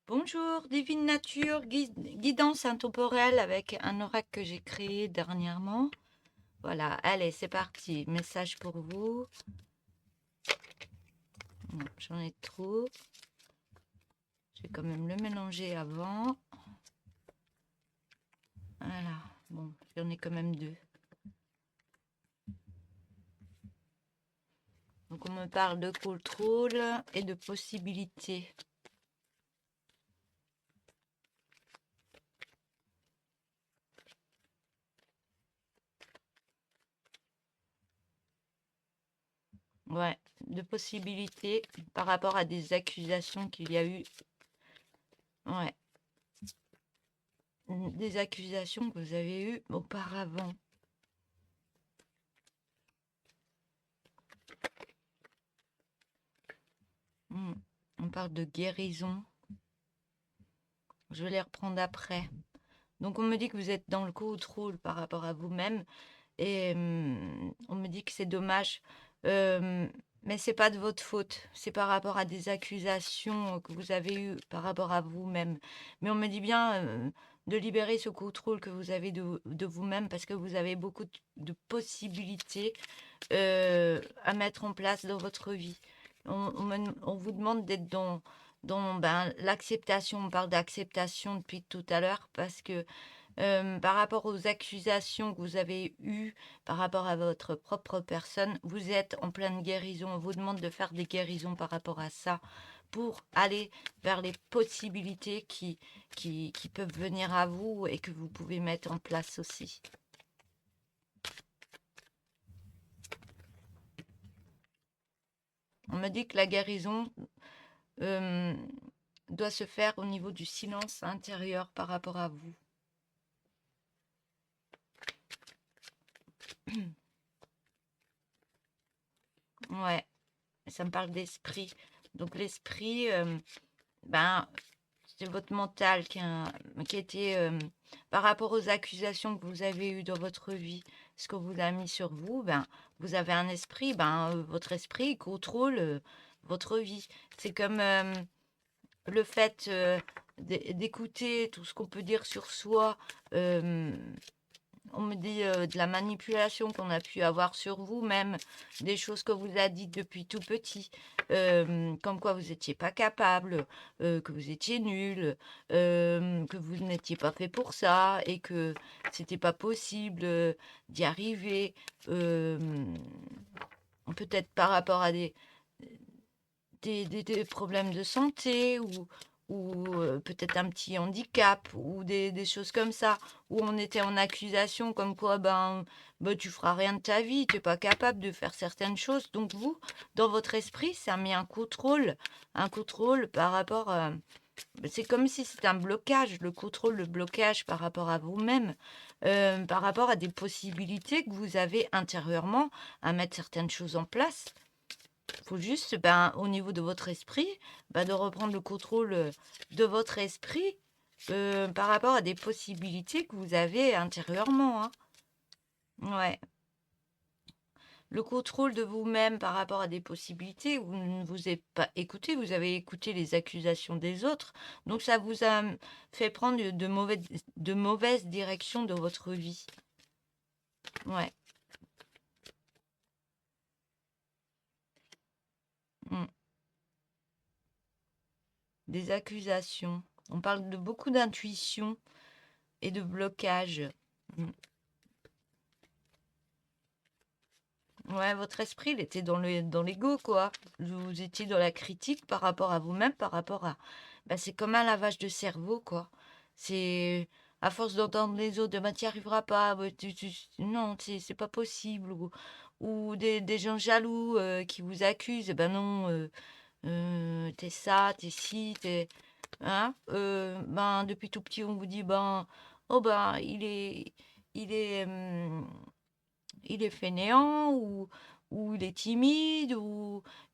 Bonjour, Divine Nature, guidance intemporelle avec un oracle que j'ai créé dernièrement. Voilà, allez, c'est parti. Message pour vous. Non, j'en ai trop. Je vais quand même le mélanger avant. Voilà, bon, j'en ai quand même deux. Donc on me parle de contrôle et de possibilités. Ouais, de possibilités par rapport à des accusations qu'il y a eu. Ouais, des accusations que vous avez eues auparavant. On parle de guérison. Je vais les reprendre après. Donc on me dit que vous êtes dans le contrôle par rapport à vous-même et on me dit que c'est dommage, mais c'est pas de votre faute. C'est par rapport à des accusations que vous avez eues par rapport à vous-même. Mais on me dit bien de libérer ce contrôle que vous avez de vous-même parce que vous avez beaucoup de possibilités à mettre en place dans votre vie. On vous demande d'être dans l'acceptation. On parle d'acceptation depuis tout à l'heure parce que par rapport aux accusations que vous avez eues par rapport à votre propre personne, vous êtes en pleine guérison. On vous demande de faire des guérisons par rapport à ça pour aller vers les possibilités qui peuvent venir à vous et que vous pouvez mettre en place aussi. On me dit que la guérison euh, doit se faire au niveau du silence intérieur par rapport à vous. Ouais, ça me parle d'esprit. Donc l'esprit, ben, c'est votre mental qui a été, par rapport aux accusations que vous avez eues dans votre vie, ce que vous a mis sur vous, ben, vous avez un esprit, votre esprit contrôle votre vie. C'est comme le fait d'écouter tout ce qu'on peut dire sur soi. euh, on me dit de la manipulation qu'on a pu avoir sur vous-même, des choses que vous a dites depuis tout petit, comme quoi vous n'étiez pas capable, que vous étiez nul, que vous n'étiez pas fait pour ça et que c'était pas possible d'y arriver. euh, Peut-être par rapport à des problèmes de santé ou peut-être un petit handicap ou des choses comme ça, où on était en accusation comme quoi tu feras rien de ta vie, tu n'es pas capable de faire certaines choses. Donc vous, dans votre esprit, ça a mis un contrôle par rapport c'est comme si c'était un blocage, le contrôle, le blocage par rapport à vous-même, par rapport à des possibilités que vous avez intérieurement à mettre certaines choses en place. Faut juste, au niveau de votre esprit, de reprendre le contrôle de votre esprit par rapport à des possibilités que vous avez intérieurement, hein. Ouais. Le contrôle de vous-même par rapport à des possibilités, vous ne vous êtes pas écouté, vous avez écouté les accusations des autres, donc ça vous a fait prendre de mauvaises directions dans votre vie. Ouais. Mm. Des accusations. On parle de beaucoup d'intuition et de blocage. Mm. Ouais, votre esprit, il était dans l'ego, quoi. Vous étiez dans la critique par rapport à vous-même, par rapport à... c'est comme un lavage de cerveau, quoi. C'est... À force d'entendre les autres, tu n'y arriveras pas, non, c'est pas possible. Ou des gens jaloux qui vous accusent, non, t'es ça, t'es ci, t'es... Hein? Depuis tout petit, on vous dit, oh il est, il est fainéant ou il est timide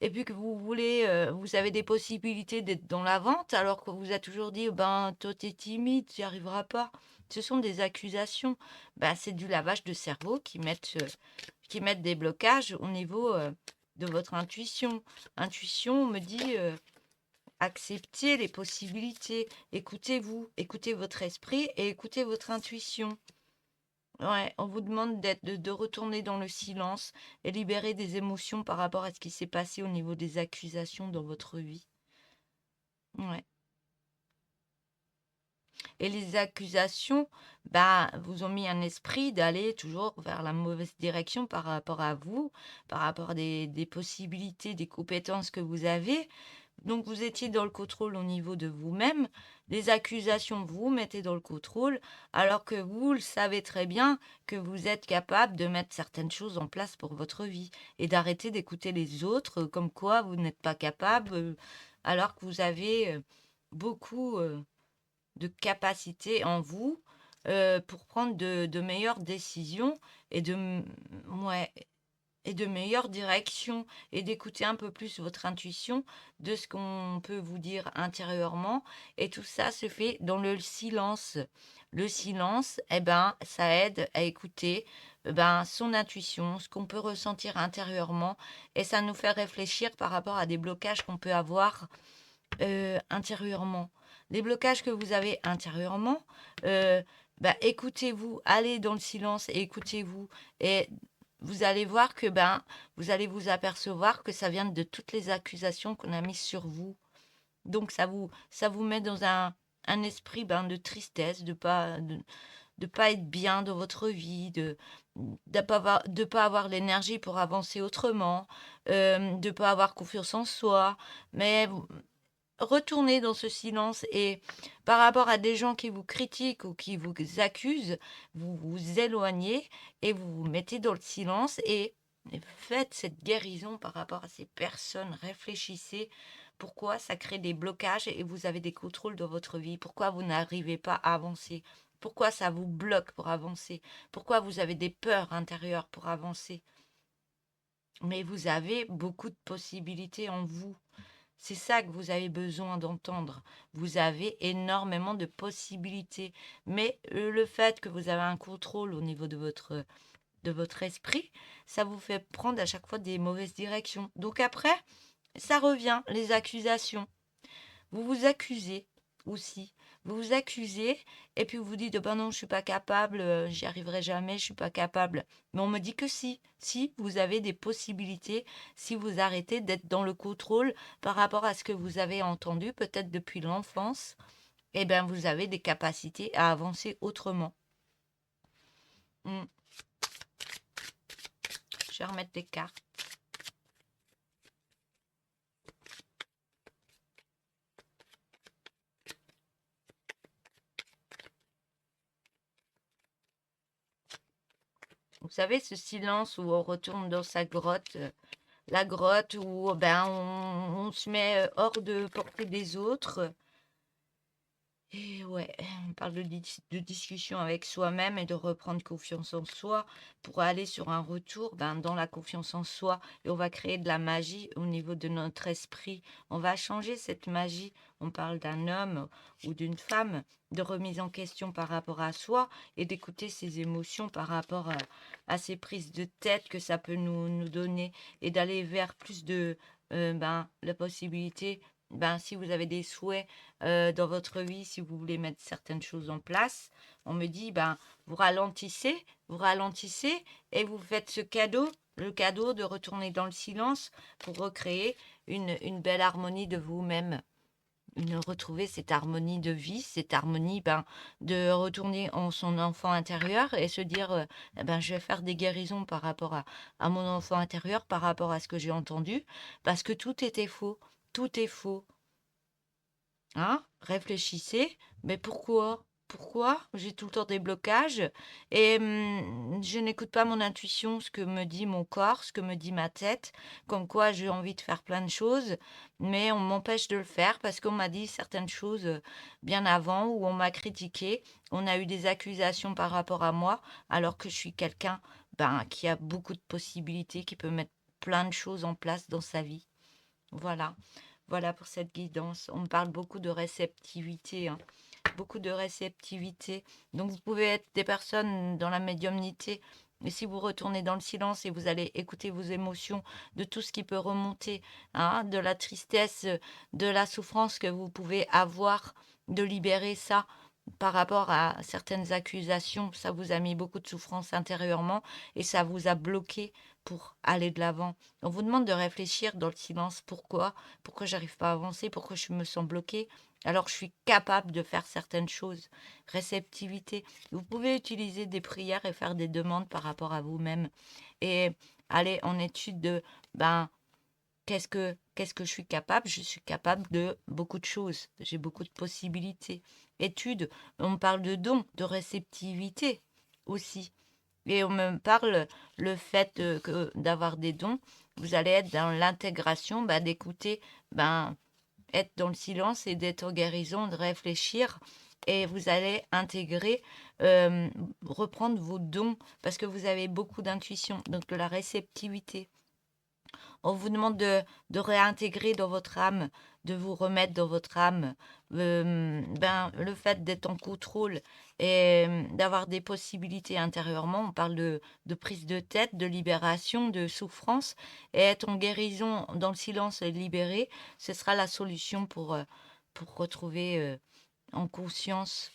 et puis que vous voulez vous avez des possibilités d'être dans la vente alors qu'on vous a toujours dit toi t'es timide, tu n'y arriveras pas. Ce sont des accusations. C'est du lavage de cerveau qui mettent des blocages au niveau de votre intuition. Intuition me dit acceptez les possibilités, écoutez-vous, écoutez votre esprit et écoutez votre intuition. Ouais, on vous demande de retourner dans le silence et libérer des émotions par rapport à ce qui s'est passé au niveau des accusations dans votre vie. Ouais. Et les accusations, bah, vous ont mis un esprit d'aller toujours vers la mauvaise direction par rapport à vous, par rapport à des possibilités, des compétences que vous avez. Donc vous étiez dans le contrôle au niveau de vous-même. Les accusations vous mettez dans le contrôle, alors que vous le savez très bien que vous êtes capable de mettre certaines choses en place pour votre vie et d'arrêter d'écouter les autres, comme quoi vous n'êtes pas capable, alors que vous avez beaucoup de capacité en vous pour prendre de meilleures décisions et ouais, et de meilleures directions et d'écouter un peu plus votre intuition de ce qu'on peut vous dire intérieurement. Et tout ça se fait dans le silence. Le silence, eh ben, ça aide à écouter ben, son intuition, ce qu'on peut ressentir intérieurement, et ça nous fait réfléchir par rapport à des blocages qu'on peut avoir intérieurement. Les blocages que vous avez intérieurement, bah, écoutez-vous, allez dans le silence et écoutez-vous. Et vous allez voir que ben, vous allez vous apercevoir que ça vient de toutes les accusations qu'on a mises sur vous. Donc ça vous met dans un esprit ben, de tristesse, de pas être bien dans votre vie, de pas avoir l'énergie pour avancer autrement, de pas avoir confiance en soi. Mais retournez dans ce silence et par rapport à des gens qui vous critiquent ou qui vous accusent, vous vous éloignez et vous vous mettez dans le silence et faites cette guérison par rapport à ces personnes. Réfléchissez pourquoi ça crée des blocages et vous avez des contrôles dans votre vie. Pourquoi vous n'arrivez pas à avancer? Pourquoi ça vous bloque pour avancer? Pourquoi vous avez des peurs intérieures pour avancer? Mais vous avez beaucoup de possibilités en vous. C'est ça que vous avez besoin d'entendre. Vous avez énormément de possibilités. Mais le fait que vous avez un contrôle au niveau de votre esprit, ça vous fait prendre à chaque fois des mauvaises directions. Donc après, ça revient, les accusations. Vous vous accusez aussi. Vous vous accusez et puis vous vous dites, ben non, je suis pas capable, j'y arriverai jamais, je suis pas capable. Mais on me dit que si, si vous avez des possibilités, si vous arrêtez d'être dans le contrôle par rapport à ce que vous avez entendu, peut-être depuis l'enfance, eh bien vous avez des capacités à avancer autrement. Hmm. Je vais remettre des cartes. Vous savez, ce silence où on retourne dans sa grotte, la grotte où ben, on se met hors de portée des autres. Et ouais, on parle de discussion avec soi-même et de reprendre confiance en soi pour aller sur un retour ben, dans la confiance en soi. Et on va créer de la magie au niveau de notre esprit. On va changer cette magie. On parle d'un homme ou d'une femme, de remise en question par rapport à soi et d'écouter ses émotions par rapport à ces prises de tête que ça peut nous donner et d'aller vers plus de ben, la possibilité. Ben, si vous avez des souhaits dans votre vie, si vous voulez mettre certaines choses en place, on me dit, ben, vous ralentissez et vous faites ce cadeau, le cadeau de retourner dans le silence pour recréer une belle harmonie de vous-même. Retrouver cette harmonie de vie, cette harmonie, ben, de retourner en son enfant intérieur et se dire, eh ben, je vais faire des guérisons par rapport à mon enfant intérieur, par rapport à ce que j'ai entendu, parce que tout était faux, tout est faux. Hein? Réfléchissez, mais pourquoi? Pourquoi j'ai tout le temps des blocages et je n'écoute pas mon intuition, ce que me dit mon corps, ce que me dit ma tête, comme quoi j'ai envie de faire plein de choses, mais on m'empêche de le faire parce qu'on m'a dit certaines choses bien avant ou on m'a critiqué, on a eu des accusations par rapport à moi, alors que je suis quelqu'un ben, qui a beaucoup de possibilités, qui peut mettre plein de choses en place dans sa vie. Voilà. Voilà pour cette guidance. On me parle beaucoup de réceptivité, hein, beaucoup de réceptivité. Donc vous pouvez être des personnes dans la médiumnité Et si vous retournez dans le silence et vous allez écouter vos émotions, de tout ce qui peut remonter, hein, de la tristesse, de la souffrance que vous pouvez avoir, de libérer ça par rapport à certaines accusations, ça vous a mis beaucoup de souffrance intérieurement et ça vous a bloqué pour aller de l'avant. On vous demande de réfléchir dans le silence. Pourquoi? Pourquoi j'arrive pas à avancer? Pourquoi je me sens bloquée? Alors je suis capable de faire certaines choses. Réceptivité. Vous pouvez utiliser des prières et faire des demandes par rapport à vous-même. Et aller en étude de, ben, qu'est-ce que je suis capable? Je suis capable de beaucoup de choses. J'ai beaucoup de possibilités. Études, on parle de dons, de réceptivité aussi. Et on me parle le fait d'avoir des dons, vous allez être dans l'intégration, bah, d'écouter, ben, être dans le silence et d'être en guérison, de réfléchir. Et vous allez intégrer, euh, reprendre vos dons parce que vous avez beaucoup d'intuition, donc de la réceptivité. On vous demande de réintégrer dans votre âme, de vous remettre dans votre âme. Ben, le fait d'être en contrôle et d'avoir des possibilités intérieurement, on parle de prise de tête, de libération, de souffrance. Et être en guérison dans le silence et libéré, ce sera la solution pour retrouver en conscience.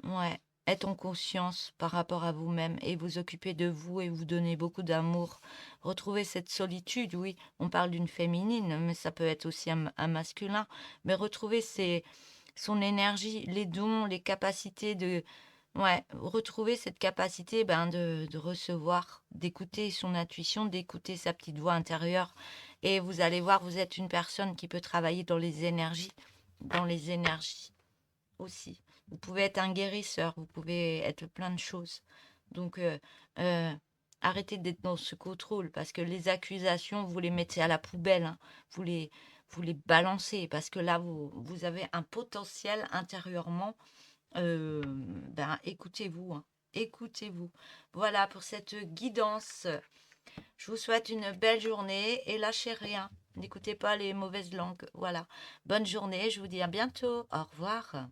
Ouais, être en conscience par rapport à vous-même et vous occuper de vous et vous donner beaucoup d'amour. Retrouver cette solitude, oui, on parle d'une féminine, mais ça peut être aussi un masculin. Mais retrouver son énergie, les dons, les capacités de... Ouais, retrouver cette capacité ben, de recevoir, d'écouter son intuition, d'écouter sa petite voix intérieure. Et vous allez voir, vous êtes une personne qui peut travailler dans les énergies aussi. Vous pouvez être un guérisseur, vous pouvez être plein de choses. Donc, euh, arrêtez d'être dans ce contrôle parce que les accusations, vous les mettez à la poubelle, hein. Vous les, vous les balancez parce que là, vous avez un potentiel intérieurement. Ben, écoutez-vous, hein. Écoutez-vous. Voilà pour cette guidance. Je vous souhaite une belle journée et lâchez rien. N'écoutez pas les mauvaises langues. Voilà. Bonne journée. Je vous dis à bientôt. Au revoir.